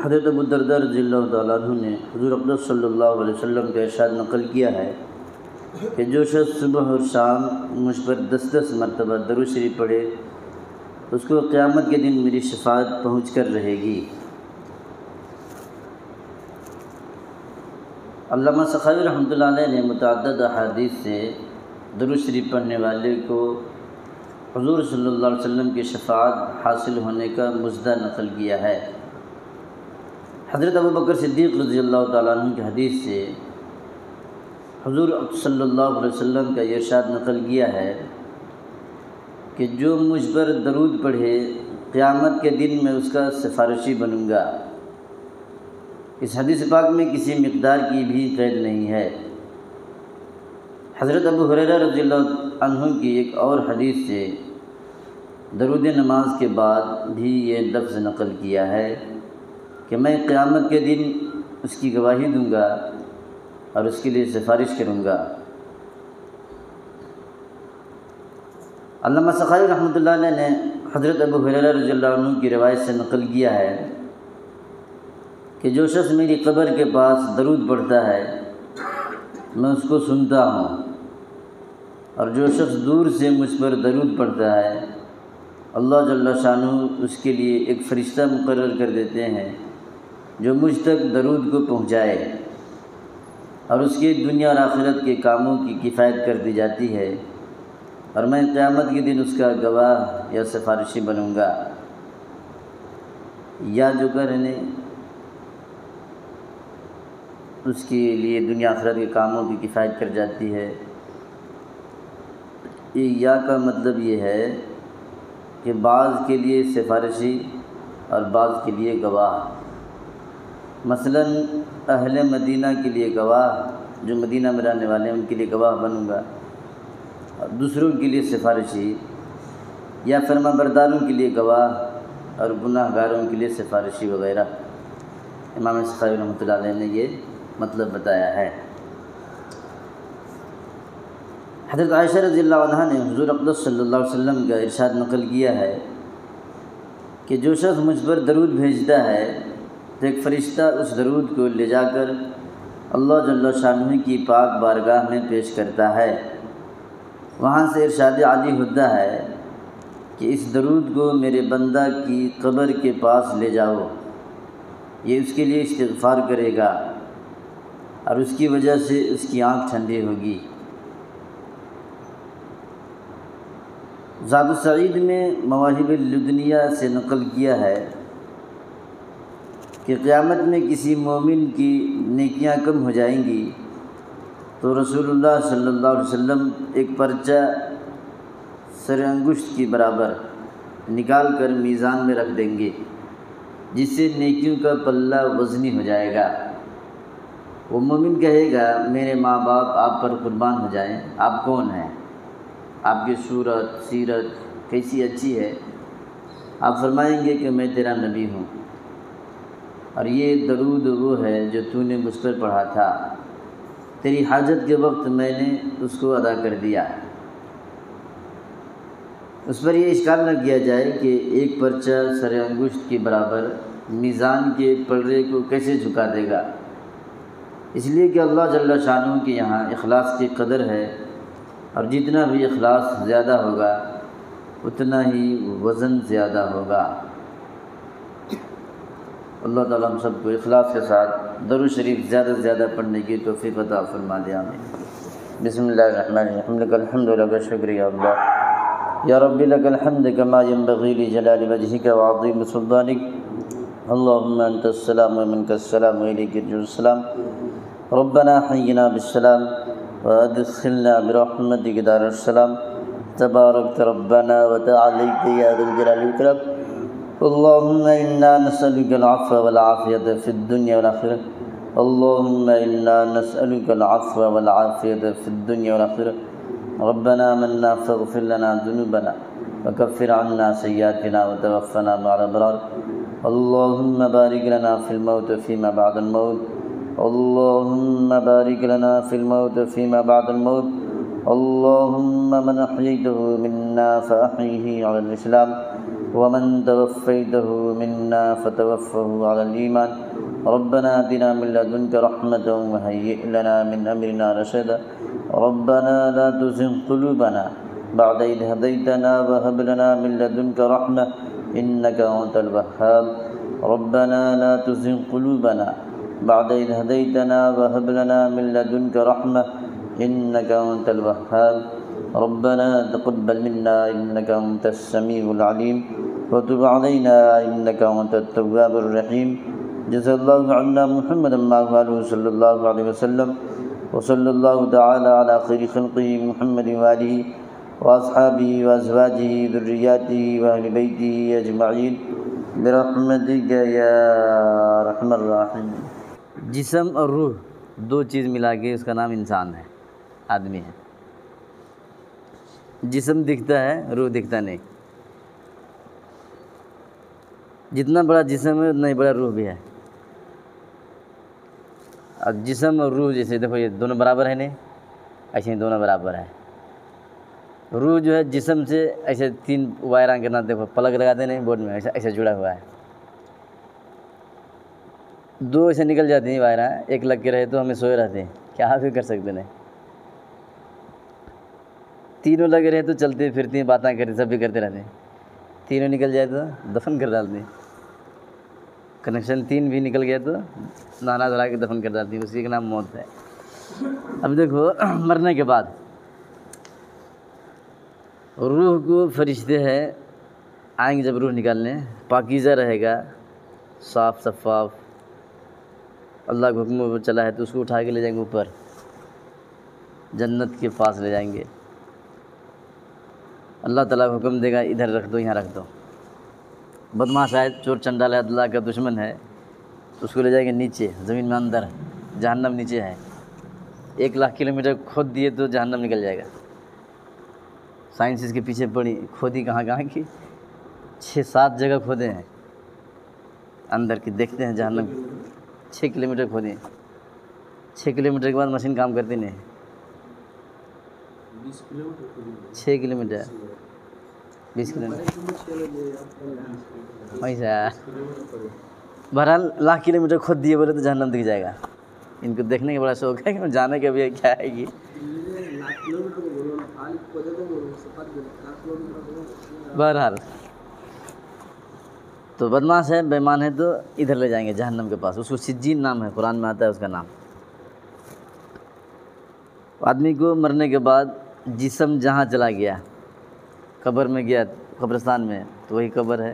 حضرت ابو الدرداء رضی اللہ تعالیٰ عنہ نے حضور اقدس صلی اللہ علیہ وسلم کا ارشاد نقل کیا ہے کہ جو شخص صبح اور شام مجھ پر 10 مرتبہ درود شریف پڑھے اس کو قیامت کے دن میری شفاعت پہنچ کر رہے گی۔ علامہ سخاوی رحمۃ اللہ علیہ نے متعدد احادیث سے درود شریف پڑھنے والے کو حضور صلی اللہ علیہ وسلم کی شفاعت حاصل ہونے کا مژدہ نقل کیا ہے۔ حضرت ابو بکر صدیق رضی اللہ تعالیٰ عنہ کی حدیث سے حضور صلی اللہ علیہ وسلم کا یہ ارشاد نقل کیا ہے کہ جو مجھ پر درود پڑھے قیامت کے دن میں اس کا سفارشی بنوں گا۔ اس حدیث پاک میں کسی مقدار کی بھی قید نہیں ہے۔ حضرت ابو ہریرہ رضی اللہ عنہ کی ایک اور حدیث سے درود نماز کے بعد بھی یہ لفظ نقل کیا ہے کہ میں قیامت کے دن اس کی گواہی دوں گا اور اس کے لیے سفارش کروں گا۔ علامہ سخاوی رحمۃ اللہ علیہ نے حضرت ابو ہریرہ رضی اللہ عنہ کی روایت سے نقل کیا ہے کہ جو شخص میری قبر کے پاس درود پڑھتا ہے میں اس کو سنتا ہوں، اور جو شخص دور سے مجھ پر درود پڑھتا ہے اللہ جل شانہ اس کے لیے ایک فرشتہ مقرر کر دیتے ہیں جو مجھ تک درود کو پہنچائے، اور اس کے دنیا اور آخرت کے کاموں کی کفایت کر دی جاتی ہے، اور میں قیامت کے دن اس کا گواہ یا سفارشی بنوں گا۔ یا جو کرنے اس کے لیے دنیا آخرت کے کاموں کی کفایت کر جاتی ہے، یا کا مطلب یہ ہے کہ بعض کے لیے سفارشی اور بعض کے لیے گواہ۔ مثلا اہل مدینہ کے لیے گواہ، جو مدینہ میں رہنے والے ہیں ان کے لیے گواہ بنوں گا، اور دوسروں کے لیے سفارشی، یا فرما برداروں کے لیے گواہ اور گناہ گاروں کے لیے سفارشی وغیرہ۔ امام سخاوی رحمۃ اللہ علیہ نے یہ مطلب بتایا ہے۔ حضرت عائشہ رضی اللہ عنہ نے حضور اقدس صلی اللہ علیہ وسلم کا ارشاد نقل کیا ہے کہ جو شخص مجھ پر درود بھیجتا ہے تو ایک فرشتہ اس درود کو لے جا کر اللہ جل شانہ کی پاک بارگاہ میں پیش کرتا ہے۔ وہاں سے ارشاد عالی ہوتا ہے کہ اس درود کو میرے بندہ کی قبر کے پاس لے جاؤ، یہ اس کے لیے استغفار کرے گا اور اس کی وجہ سے اس کی آنکھ ٹھنڈی ہوگی۔ زاد السعید میں مواہب اللدنیہ سے نقل کیا ہے کہ قیامت میں کسی مومن کی نیکیاں کم ہو جائیں گی تو رسول اللہ صلی اللہ علیہ وسلم ایک پرچہ سر انگشت کی برابر نکال کر میزان میں رکھ دیں گے، جس سے نیکیوں کا پلہ وزنی ہو جائے گا۔ وہ مومن کہے گا میرے ماں باپ آپ پر قربان ہو جائیں، آپ کون ہیں؟ آپ کی صورت سیرت کیسی اچھی ہے؟ آپ فرمائیں گے کہ میں تیرا نبی ہوں، اور یہ درود وہ ہے جو تو نے مجھ پر پڑھا تھا، تیری حاجت کے وقت میں نے اس کو ادا کر دیا۔ اس پر یہ اشکال نہ کیا جائے کہ ایک پرچہ سر انگشت کے برابر میزان کے پلڑے کو کیسے جھکا دے گا؟ اس لیے کہ اللہ جل شانہ کے یہاں اخلاص کی قدر ہے، اور جتنا بھی اخلاص زیادہ ہوگا اتنا ہی وزن زیادہ ہوگا۔ اللہ تعالیٰ ہم سب کو اخلاص کے ساتھ درود شریف زیادہ سے زیادہ پڑھنے کی توفیق عطا فرما دے، آمین۔ بسم اللہ الرحمن الرحیم، لک الحمد لک شکر یا اللہ، یا رب لک الحمد کما ینبغی لجلال وجہک وعظیم سلطانک، اللہم انت السلام ومنک السلام وإلیک یرجع السلام، ربنا حینا بالسلام وادخلنا برحمتک دار السلام، تبارک ربنا وتعالیت یا ذا الجلال والاکرام، اللهم إنا نسألك العفو والعافية في الدنيا والآخرة، اللهم إنا نسألك العفو والعافية في الدنيا والآخرة، ربنا آمنا فاغفر لنا ذنوبنا وكفر عنا سيئاتنا وتوفنا مع الأبرار، اللهم بارك لنا في الموت فيما بعد الموت، اللهم بارك لنا في الموت فيما بعد الموت، اللهم من أحييته منا فأحيه على الإسلام، ومن توفيته منا فتوفه على الإيمان ربنا آتنا من لدنك رحمة وهيئ لنا من أمرنا رشدا ربنا لا تزغ قلوبنا بعد إذ هديتنا وهب لنا من لدنك رحمة إنك أنت الوهاب ربنا لا تزغ قلوبنا بعد إذ هديتنا وهب لنا من لدنك رحمة إنك أنت الوهاب ربنا تقبل منا إنك أنت السميع العليم وتب علينا إنك أنت التواب الرحيم جزا الله عنا محمدا ما قاله صلى الله عليه وسلم وصلى الله تعالى على خير خلقه محمد وآله وأصحابه وأزواجه ذرياته وأهل بيته أجمعين برحمتك يا أرحم الراحمين۔ جسم اور روح دو چیز ملا کے اس کا نام انسان ہے، آدمی ہے۔ جسم دکھتا ہے، روح دکھتا نہیں۔ جتنا بڑا جسم ہے اتنا ہی بڑا روح بھی ہے۔ اور جسم اور روح جیسے دیکھو یہ دونوں برابر ہیں نہیں، ایسے ہی دونوں برابر ہے۔ روح جو ہے جسم سے ایسے 3 وائراں کرنا، دیکھو پلگ لگاتے نہیں بورڈ میں، ایسے جڑا ہوا ہے۔ 2 ایسے نکل جاتی ہیں وائراں، ایک لگ کے رہے تو ہمیں سوئے رہتے ہیں، کیا آپ بھی کر سکتے نہیں۔ 3 لگے رہے تو چلتے پھرتی ہیں، باتیں کرتے، سب بھی کرتے رہتے ہیں۔ 3 نکل جائے تو دفن کر ڈالتے ہیں۔ کنیکشن 3 بھی نکل گیا تو نہانا دھلا کے دفن کر ڈالتی ہیں، اسی کا نام موت ہے۔ اب دیکھو مرنے کے بعد روح کو فرشتے ہیں آئیں گے جب روح نکالنے، پاکیزہ رہے گا، صاف شفاف، اللہ کے حکم پر چلا ہے تو اس کو اٹھا کے لے جائیں گے اوپر، جنت کے پاس لے جائیں گے۔ اللہ تعالیٰ کو حکم دے گا ادھر رکھ دو، یہاں رکھ دو۔ بدمعاش ہے، چور چنڈال ہے، اللہ کا دشمن ہے، تو اس کو لے جائیں گے نیچے زمین میں، اندر جہنم نیچے ہے۔ 1,00,000 کلومیٹر کھود دیے تو جہنم نکل جائے گا۔ سائنس اس کے پیچھے پڑی، کھودی کہاں کہاں کی، 6-7 جگہ کھودے ہیں اندر کی، دیکھتے ہیں جہنم۔ 6 کلومیٹر کھودے ہیں، 6 کلومیٹر کے بعد مشین کام کرتی نہیں۔ 6 کلومیٹر 20 کلومیٹر ویسا، بہرحال 1,00,000 کلومیٹر کھود دیے بولے تو جہنم دکھ جائے گا۔ ان کو دیکھنے کا بڑا شوق ہے کہ جانے کا بھی کیا ہے کہ بہرحال تو بدمعاش ہے، بے ایمان ہے تو ادھر لے جائیں گے جہنم کے پاس، اس کو سجین نام ہے، قرآن میں آتا ہے اس کا نام۔ آدمی کو مرنے کے بعد جسم جہاں چلا گیا، قبر میں گیا، قبرستان میں تو وہی قبر ہے،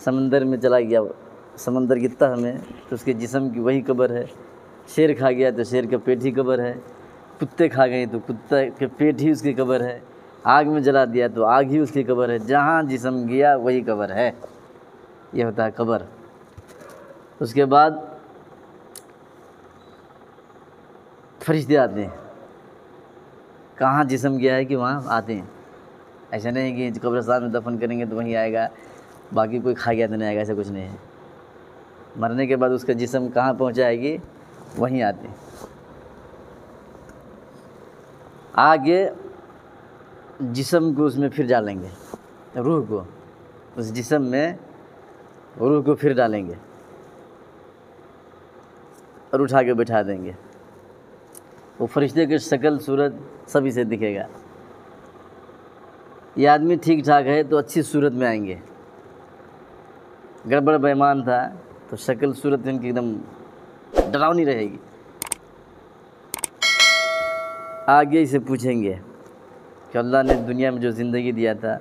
سمندر میں چلا گیا، سمندر کی تہ میں تو اس کے جسم کی وہی قبر ہے، شیر کھا گیا تو شیر کا پیٹ ہی قبر ہے، کتے کھا گئے تو کتے کے پیٹ ہی اس کی قبر ہے، آگ میں جلا دیا تو آگ ہی اس کی قبر ہے، جہاں جسم گیا وہی قبر ہے۔ یہ ہوتا ہے قبر۔ اس کے بعد فرشتے آتے ہیں، کہاں جسم گیا ہے کہ وہاں آتے ہیں۔ ایسا نہیں کہ قبرستان میں دفن کریں گے تو وہیں آئے گا، باقی کوئی کھا گیا تو نہیں آئے گا، ایسا کچھ نہیں ہے۔ مرنے کے بعد اس کا جسم کہاں پہنچائے گی وہیں آتے ہیں۔ آگے جسم کو اس میں پھر ڈالیں گے، روح کو اس جسم میں روح کو پھر ڈالیں گے اور اٹھا کے بٹھا دیں گے۔ وہ فرشتے کی شکل صورت سبھی سے دکھے گا۔ یہ آدمی ٹھیک ٹھاک ہے تو اچھی صورت میں آئیں گے، گڑبڑ بے ایمان تھا تو شکل صورت ان کی ایک دم ڈراؤنی رہے گی۔ آگے اسے پوچھیں گے کہ اللہ نے دنیا میں جو زندگی دیا تھا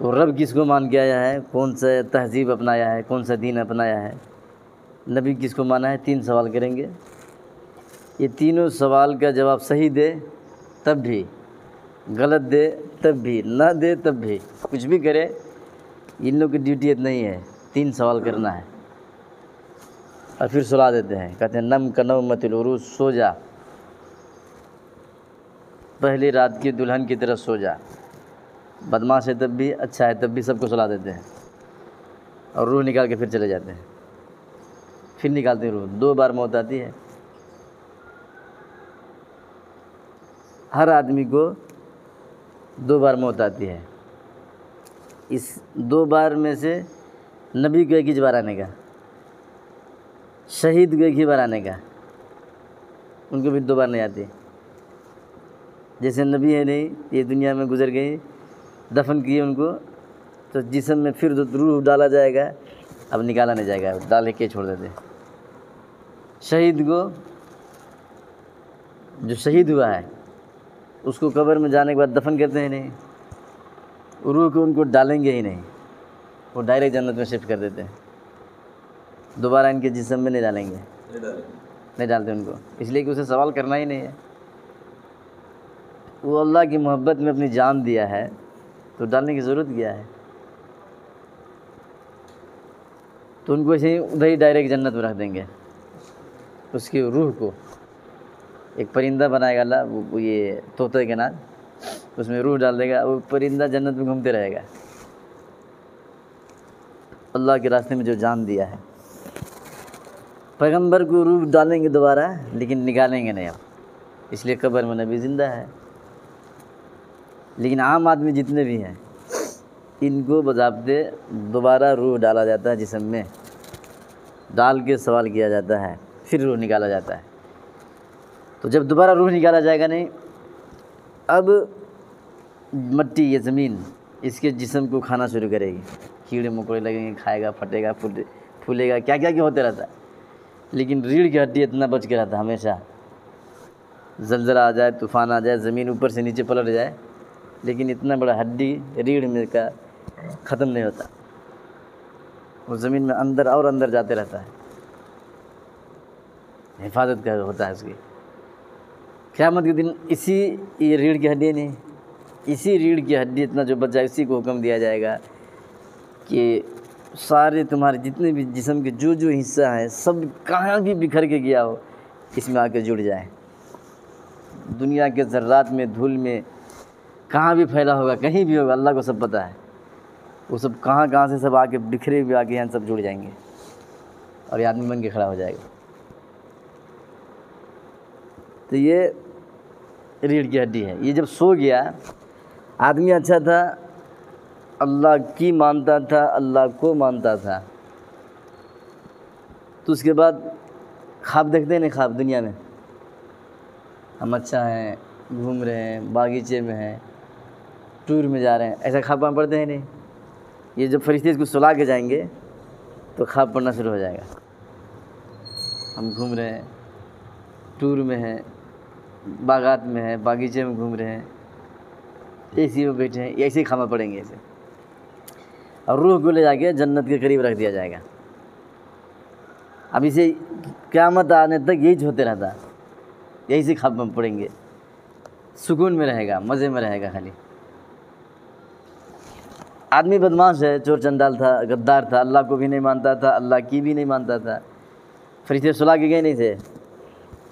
وہ رب کس کو مان کے آیا ہے، کون سا تہذیب اپنایا ہے، کون سا دین اپنایا ہے، نبی کس کو مانا ہے۔ 3 سوال کریں گے۔ یہ تینوں سوال کا جواب صحیح دے تب بھی، غلط دے تب بھی، نہ دے تب بھی، کچھ بھی کرے، ان لوگ کی ڈیوٹی اتنا ہی ہے، 3 سوال کرنا ہے۔ اور پھر سلا دیتے ہیں، کہتے ہیں نم کنومۃ العروس، سو جا، پہلی رات کی دلہن کی طرح سو جا۔ بدمعاش ہے تب بھی، اچھا ہے تب بھی، سب کو سلا دیتے ہیں اور روح نکال کے پھر چلے جاتے ہیں۔ پھر نکالتے ہیں روح، 2 بار موت آتی ہے۔ ہر آدمی کو 2 بار موت آتی ہے۔ اس 2 بار میں سے نبی کو ایک ہی بار آنے کا، شہید کو ایک ہی بار آنے کا، ان کو بھی 2 بار نہیں آتی۔ جیسے نبی ہے نہیں، یہ دنیا میں گزر گئی، دفن کیے ان کو، تو جسم میں پھر روح ڈالا جائے گا، اب نکالا نہیں جائے گا، ڈالے کے چھوڑ دیتے۔ شہید کو، جو شہید ہوا ہے اس کو قبر میں جانے کے بعد دفن کرتے ہیں نہیں، روح کو ان کو ڈالیں گے ہی نہیں، وہ ڈائریکٹ جنت میں شفٹ کر دیتے ہیں، دوبارہ ان کے جسم میں نہیں ڈالیں گے، نہیں ڈالتے ان کو، اس لیے کہ اسے سوال کرنا ہی نہیں ہے۔ وہ اللہ کی محبت میں اپنی جان دیا ہے تو ڈالنے کی ضرورت کیا ہے؟ تو ان کو ایسے ہی ادھر ہی ڈائریکٹ جنت میں رکھ دیں گے۔ اس کی روح کو ایک پرندہ بنائے گا اللہ، وہ یہ طوطے کے نام، اس میں روح ڈال دے گا، وہ پرندہ جنت میں گھومتے رہے گا، اللہ کے راستے میں جو جان دیا ہے۔ پیغمبر کو روح ڈالیں گے دوبارہ، لیکن نکالیں گے نہیں اب، اس لیے قبر میں نبی زندہ ہے۔ لیکن عام آدمی جتنے بھی ہیں ان کو بضابطے دوبارہ روح ڈالا جاتا ہے، جسم میں ڈال کے سوال کیا جاتا ہے، پھر روح نکالا جاتا ہے۔ تو جب دوبارہ روح نکالا جائے گا نہیں، اب مٹی، یہ زمین اس کے جسم کو کھانا شروع کرے گی، کیڑے مکوڑے لگیں گے، کھائے گا، پھٹے گا، پھولے گا، کیا ہوتے رہتا ہے۔ لیکن ریڑھ کی ہڈی اتنا بچ کے رہتا ہے ہمیشہ، زلزلہ آ جائے، طوفان آ جائے، زمین اوپر سے نیچے پلٹ جائے، لیکن اتنا بڑا ہڈی ریڑھ میں کا ختم نہیں ہوتا، وہ زمین میں اندر اور اندر جاتے رہتا ہے، حفاظت کا ہوتا ہے اس کی۔ قیامت کے دن اسی یہ ریڑھ کی ہڈی نہیں، اسی ریڑھ کی ہڈی اتنا جو بچ جائے، اسی کو حکم دیا جائے گا کہ سارے تمہارے جتنے بھی جسم کے جو حصہ ہیں سب کہاں بھی بکھر کے گیا ہو، اس میں آ کے جڑ جائیں۔ دنیا کے ذرات میں، دھول میں کہاں بھی پھیلا ہوگا، کہیں بھی ہوگا، اللہ کو سب پتہ ہے، وہ سب کہاں سے سب آ کے بکھرے ہوئے آ کے یہاں سب جڑ جائیں گے، اور یہ آدمی بن کے کھڑا ہو جائے گا۔ تو یہ ریڑھ کی ہڈی ہے۔ یہ جب سو گیا، آدمی اچھا تھا، اللہ کی مانتا تھا، اللہ کو مانتا تھا، تو اس کے بعد خواب دیکھتے نہیں، خواب دنیا میں ہم اچھا ہیں، گھوم رہے ہیں، باغیچے میں ہیں، ٹور میں جا رہے ہیں، ایسا خواب پڑھتے ہیں نہیں۔ یہ جب فرشتے اس کو سلا کے جائیں گے تو خواب پڑھنا شروع ہو جائے گا، ہم گھوم رہے ہیں، ٹور میں ہیں، باغات میں ہیں، باغیچے میں گھوم رہے ہیں، اے سی میں بیٹھے ہیں، ایسے ہی خواب پڑھیں گے ایسے، اور روح کو لے جا کے جنت کے قریب رکھ دیا جائے گا۔ اب اسے قیامت آنے تک یہی ہوتے رہتا، یہی سے خواب پڑھیں گے، سکون میں رہے گا، مزے میں رہے گا خالی۔ آدمی بدماش ہے، چور چنڈال تھا، غدار تھا، اللہ کو بھی نہیں مانتا تھا، اللہ کی بھی نہیں مانتا تھا، فرشتے سلا کے گئے نہیں تھے،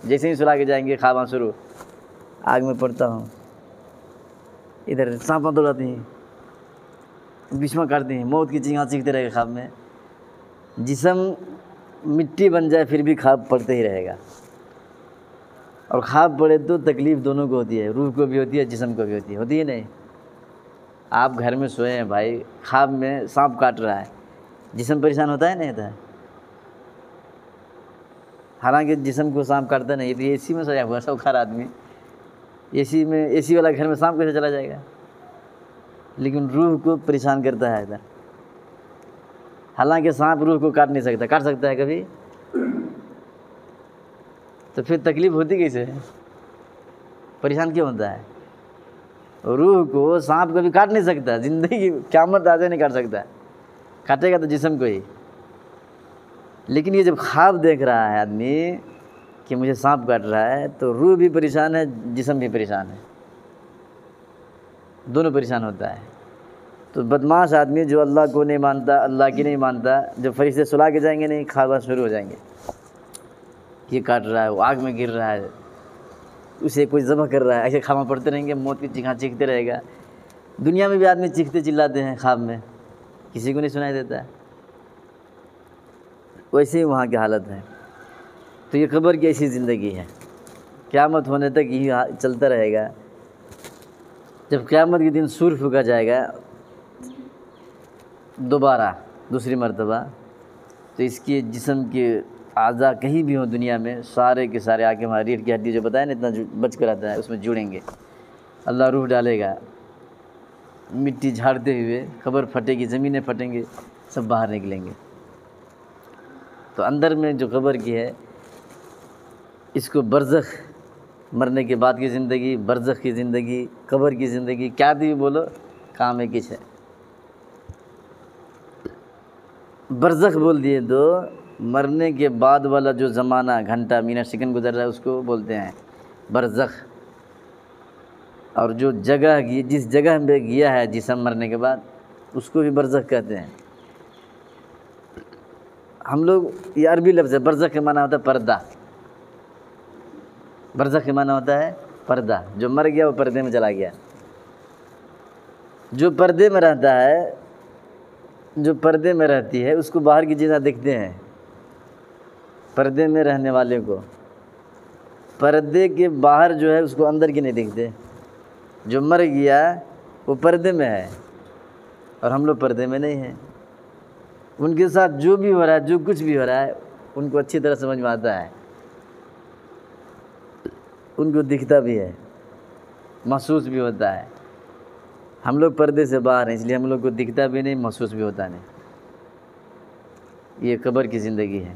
جیسے ہی سلا کے جائیں گے خواب شروع، آگ میں پڑتا ہوں، ادھر سانپاں دوڑاتی ہیں، بچھواں کاٹتی ہیں، موت کی چیخاں چیختے رہے گا خواب میں، جسم مٹی بن جائے پھر بھی خواب پڑتے ہی رہے گا۔ اور خواب پڑے تو تکلیف دونوں کو ہوتی ہے، روح کو بھی ہوتی ہے، جسم کو بھی ہوتی ہے نہیں؟ آپ گھر میں سوئے ہیں بھائی، خواب میں سانپ کاٹ رہا ہے، جسم پریشان ہوتا ہے نہیں ہوتا ہے؟ حالانکہ جسم کو سانپ کاٹتا نہیں، تو اے سی میں سویا ہوا سوکھار آدمی، اے سی والا گھر میں سانپ کیسے چلا جائے گا؟ لیکن روح کو پریشان کرتا ہے ادھر، حالانکہ سانپ روح کو کاٹ نہیں سکتا، کاٹ سکتا ہے کبھی؟ تو پھر تکلیف ہوتی کیسے ہے؟ پریشان کیوں ہوتا ہے؟ روح کو سانپ کبھی کاٹ نہیں سکتا، زندگی قیامت آ جائے نہیں کاٹ سکتا، کاٹے گا تو جسم کو ہی۔ لیکن یہ جب خواب دیکھ رہا ہے آدمی کہ مجھے سانپ کاٹ رہا ہے، تو روح بھی پریشان ہے، جسم بھی پریشان ہے، دونوں پریشان ہوتا ہے۔ تو بدماش آدمی جو اللہ کو نہیں مانتا، اللہ کی نہیں مانتا، جب فرشتے سلا کے جائیں گے نہیں، خواب شروع ہو جائیں گے، یہ کاٹ رہا ہے، وہ آگ میں گر رہا ہے، اسے کوئی ذبح کر رہا ہے، ایسے خواب پڑھتے رہیں گے، موت کی چیخاں چیختے رہے گا۔ دنیا میں بھی آدمی چیختے چلاتے ہیں خواب میں، کسی کو نہیں سنائی دیتا ہے، ویسے ہی وہاں کی حالت ہے۔ تو یہ قبر کی ایسی زندگی ہے، قیامت ہونے تک یہی چلتا رہے گا۔ جب قیامت کے دن سور پھونکا جائے گا دوبارہ دوسری مرتبہ، تو اس کے جسم کے اعضاء کہیں بھی ہوں دنیا میں، سارے کے سارے آ کے ہماری ریڑھ کی ہڈی جو بتایا نا اتنا بچ کر آتا ہے، اس میں جڑیں گے، اللہ روح ڈالے گا، مٹی جھاڑتے ہوئے قبر پھٹے گی، زمینیں پھٹیں گے، سب باہر نکلیں گے۔ تو اندر میں جو قبر کی ہے اس کو برزخ، مرنے کے بعد کی زندگی، برزخ کی زندگی، قبر کی زندگی، کیا دی بولو کام ہے کچھ ہے۔ برزخ بول دیے تو مرنے کے بعد والا جو زمانہ، گھنٹہ، منٹ، سیکنڈ گزر رہا ہے اس کو بولتے ہیں برزخ۔ اور جو جگہ جس جگہ میں گیا ہے جسم مرنے کے بعد اس کو بھی برزخ کہتے ہیں۔ ہم لوگ یہ عربی لفظ ہے، برزخ کے معنی ہوتا ہے پردہ، برزخ کے معنی ہوتا ہے پردہ، جو مر گیا وہ پردے میں چلا گیا۔ جو پردے میں رہتا ہے، جو پردے میں رہتی ہے اس کو باہر کی چیزیں دکھتے ہیں، پردے میں رہنے والے کو، پردے کے باہر جو ہے اس کو اندر کی نہیں دکھتے۔ جو مر گیا وہ پردے میں ہے اور ہم لوگ پردے میں نہیں ہیں۔ ان کے ساتھ جو بھی ہو رہا ہے، جو کچھ بھی ہو رہا ہے ان کو اچھی طرح سمجھ میں آتا ہے، ان کو دکھتا بھی ہے، محسوس بھی ہوتا ہے۔ ہم لوگ پردے سے باہر ہیں، اس لیے ہم لوگ کو دکھتا بھی نہیں، محسوس بھی ہوتا نہیں۔ یہ قبر کی زندگی ہے۔